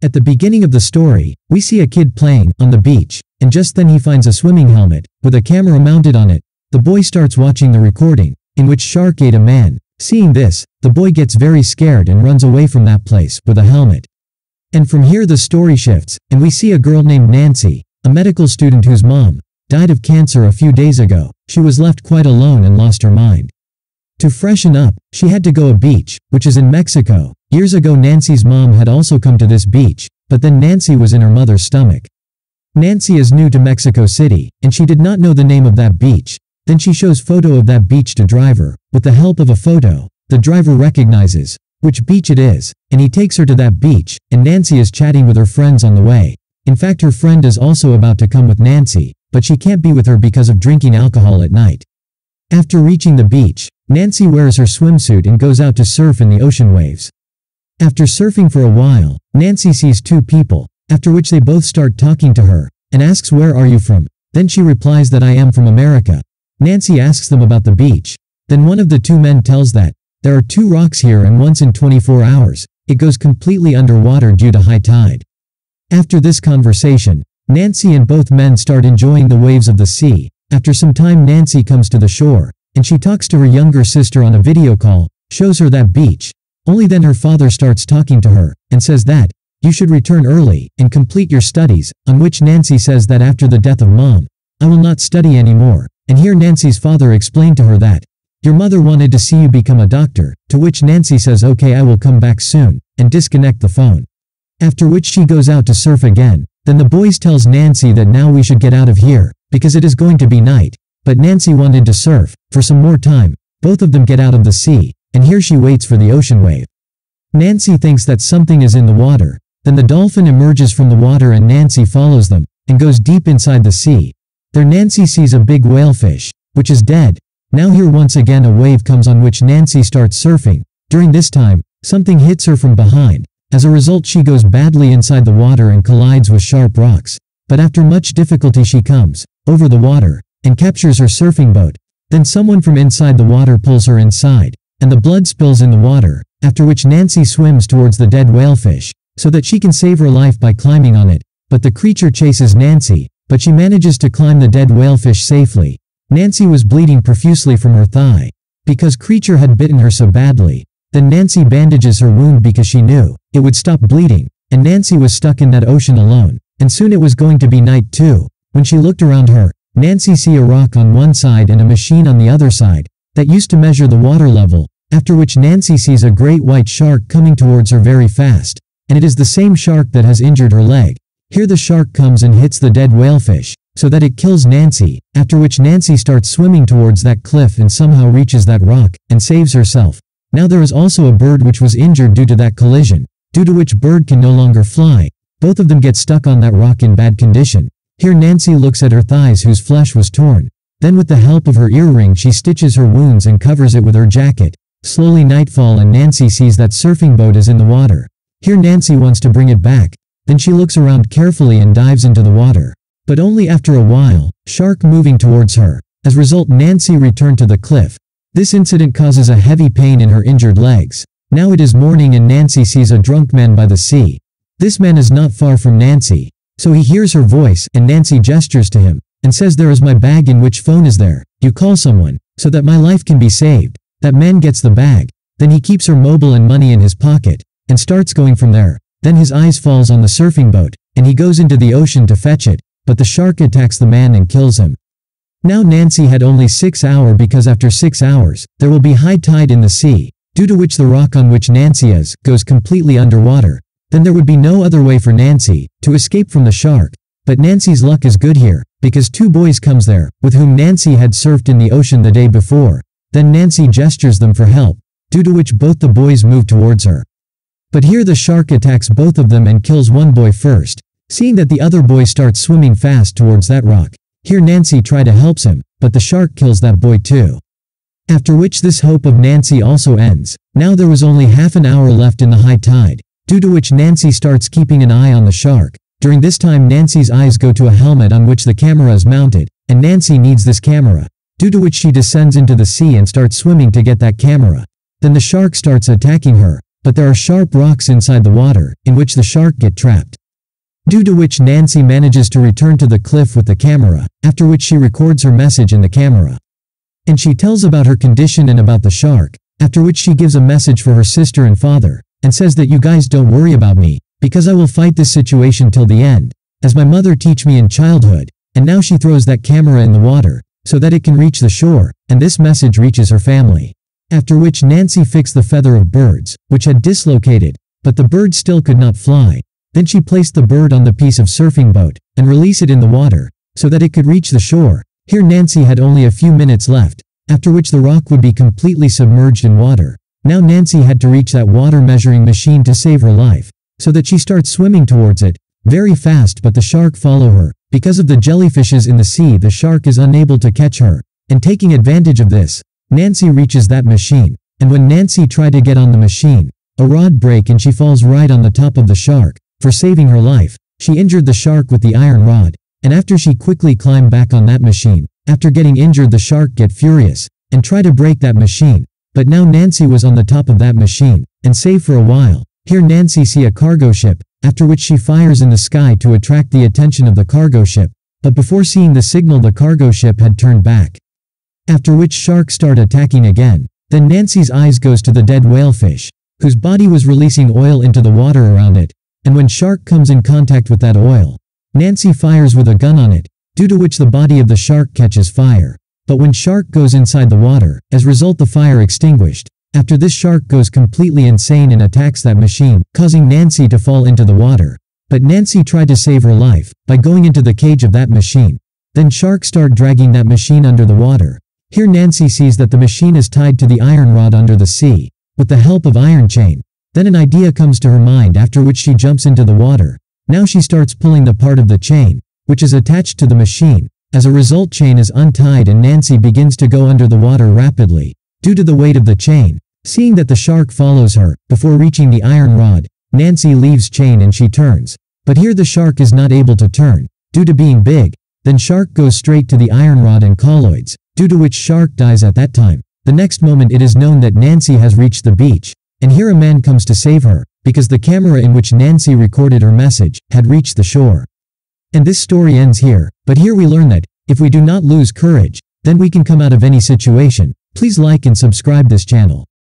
At the beginning of the story, we see a kid playing on the beach, and just then he finds a swimming helmet with a camera mounted on it. The boy starts watching the recording, in which shark ate a man. Seeing this, the boy gets very scared and runs away from that place with a helmet. And from here the story shifts, and we see a girl named Nancy, a medical student whose mom died of cancer a few days ago. She was left quite alone and lost her mind. To freshen up, she had to go to a beach, which is in Mexico. Years ago Nancy's mom had also come to this beach, but then Nancy was in her mother's stomach. Nancy is new to Mexico City, and she did not know the name of that beach. Then she shows photo of that beach to driver. With the help of a photo, the driver recognizes which beach it is, and he takes her to that beach, and Nancy is chatting with her friends on the way. In fact, her friend is also about to come with Nancy, but she can't be with her because of drinking alcohol at night. After reaching the beach, Nancy wears her swimsuit and goes out to surf in the ocean waves. After surfing for a while, Nancy sees two people, after which they both start talking to her, and asks where are you from? Then she replies that I am from America. Nancy asks them about the beach. Then one of the two men tells that there are 2 rocks here and once in 24 hours, it goes completely underwater due to high tide. After this conversation, Nancy and both men start enjoying the waves of the sea. After some time Nancy comes to the shore, and she talks to her younger sister on a video call, shows her that beach. Only then her father starts talking to her, and says that you should return early and complete your studies, on which Nancy says that after the death of mom, I will not study anymore. And here Nancy's father explained to her that your mother wanted to see you become a doctor, to which Nancy says okay I will come back soon, and disconnect the phone. After which she goes out to surf again. Then the boys tells Nancy that now we should get out of here, because it is going to be night. But Nancy wanted to surf for some more time. Both of them get out of the sea, and here she waits for the ocean wave. Nancy thinks that something is in the water. Then the dolphin emerges from the water and Nancy follows them, and goes deep inside the sea. There Nancy sees a big whalefish, which is dead. Now here once again a wave comes on which Nancy starts surfing. During this time, something hits her from behind. As a result she goes badly inside the water and collides with sharp rocks. But after much difficulty she comes over the water, and captures her surfing boat. Then someone from inside the water pulls her inside, and the blood spills in the water, after which Nancy swims towards the dead whalefish, so that she can save her life by climbing on it. But the creature chases Nancy, but she manages to climb the dead whalefish safely. Nancy was bleeding profusely from her thigh, because creature had bitten her so badly. Then Nancy bandages her wound because she knew it would stop bleeding, and Nancy was stuck in that ocean alone, and soon it was going to be night too. When she looked around her, Nancy see a rock on one side and a machine on the other side, that used to measure the water level, after which Nancy sees a great white shark coming towards her very fast, and it is the same shark that has injured her leg. Here the shark comes and hits the dead whalefish, so that it kills Nancy, after which Nancy starts swimming towards that cliff and somehow reaches that rock, and saves herself. Now there is also a bird which was injured due to that collision, due to which bird can no longer fly. Both of them get stuck on that rock in bad condition. Here Nancy looks at her thighs whose flesh was torn. Then with the help of her earring she stitches her wounds and covers it with her jacket. Slowly nightfall and Nancy sees that surfing boat is in the water. Here Nancy wants to bring it back. Then she looks around carefully and dives into the water. But only after a while, shark moving towards her. As a result Nancy returned to the cliff. This incident causes a heavy pain in her injured legs. Now it is morning and Nancy sees a drunk man by the sea. This man is not far from Nancy. So he hears her voice and Nancy gestures to him, and says there is my bag in which phone is there. You call someone, so that my life can be saved. That man gets the bag. Then he keeps her mobile and money in his pocket, and starts going from there. Then his eyes falls on the surfing boat, and he goes into the ocean to fetch it, but the shark attacks the man and kills him. Now Nancy had only 6 hours because after 6 hours, there will be high tide in the sea, due to which the rock on which Nancy is, goes completely underwater. Then there would be no other way for Nancy to escape from the shark. But Nancy's luck is good here, because 2 boys comes there, with whom Nancy had surfed in the ocean the day before. Then Nancy gestures them for help, due to which both the boys move towards her. But here the shark attacks both of them and kills one boy first. Seeing that the other boy starts swimming fast towards that rock, here Nancy tries to help him, but the shark kills that boy too. After which this hope of Nancy also ends. Now there was only half an hour left in the high tide, due to which Nancy starts keeping an eye on the shark. During this time Nancy's eyes go to a helmet on which the camera is mounted, and Nancy needs this camera, due to which she descends into the sea and starts swimming to get that camera. Then the shark starts attacking her, but there are sharp rocks inside the water, in which the shark get trapped. Due to which Nancy manages to return to the cliff with the camera, after which she records her message in the camera. And she tells about her condition and about the shark, after which she gives a message for her sister and father, and says that you guys don't worry about me, because I will fight this situation till the end, as my mother teach me in childhood, and now she throws that camera in the water, so that it can reach the shore, and this message reaches her family. After which Nancy fixed the feather of birds, which had dislocated, but the bird still could not fly. Then she placed the bird on the piece of surfing boat, and release it in the water, so that it could reach the shore. Here Nancy had only a few minutes left, after which the rock would be completely submerged in water. Now Nancy had to reach that water measuring machine to save her life, so that she starts swimming towards it, very fast, but the shark follow her. Because of the jellyfishes in the sea, the shark is unable to catch her, and taking advantage of this, Nancy reaches that machine, and when Nancy tried to get on the machine, a rod break and she falls right on the top of the shark. For saving her life, she injured the shark with the iron rod, and after she quickly climbed back on that machine, after getting injured the shark get furious, and try to break that machine, but now Nancy was on the top of that machine, and safe for a while. Here Nancy see a cargo ship, after which she fires in the sky to attract the attention of the cargo ship, but before seeing the signal the cargo ship had turned back. After which shark start attacking again, then Nancy's eyes goes to the dead whalefish, whose body was releasing oil into the water around it, and when shark comes in contact with that oil, Nancy fires with a gun on it, due to which the body of the shark catches fire. But when shark goes inside the water, as result the fire extinguished. After this shark goes completely insane and attacks that machine, causing Nancy to fall into the water. But Nancy tried to save her life, by going into the cage of that machine. Then shark start dragging that machine under the water. Here Nancy sees that the machine is tied to the iron rod under the sea, with the help of iron chain. Then an idea comes to her mind, after which she jumps into the water. Now she starts pulling the part of the chain, which is attached to the machine. As a result chain is untied and Nancy begins to go under the water rapidly, due to the weight of the chain. Seeing that the shark follows her, before reaching the iron rod, Nancy leaves chain and she turns. But here the shark is not able to turn, due to being big. Then shark goes straight to the iron rod and colloids, due to which shark dies at that time. The next moment it is known that Nancy has reached the beach. And here a man comes to save her, because the camera in which Nancy recorded her message, had reached the shore. And this story ends here, but here we learn that, if we do not lose courage, then we can come out of any situation. Please like and subscribe this channel.